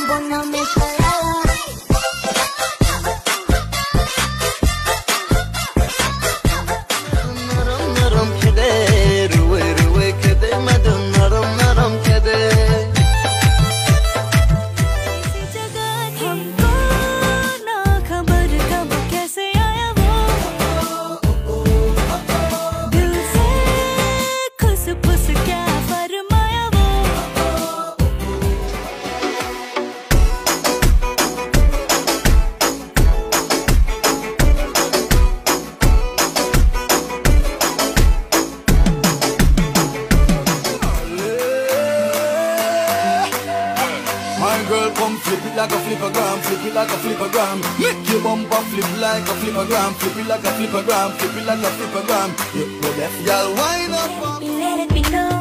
wanna make a love. نرم نرم كده روي روي كده مدن نرم نرم كده हमको ना खबर कब कैसे आया वो दिल से खुस फुस क्या फरमाया वो My girl, come flip it like a flippergram, flip it like a flippergram. Make your bumper flip like a flippergram, flip it like a flippergram, flip it like a flippergram. Yeah, go there, y'all wind up. Let it be known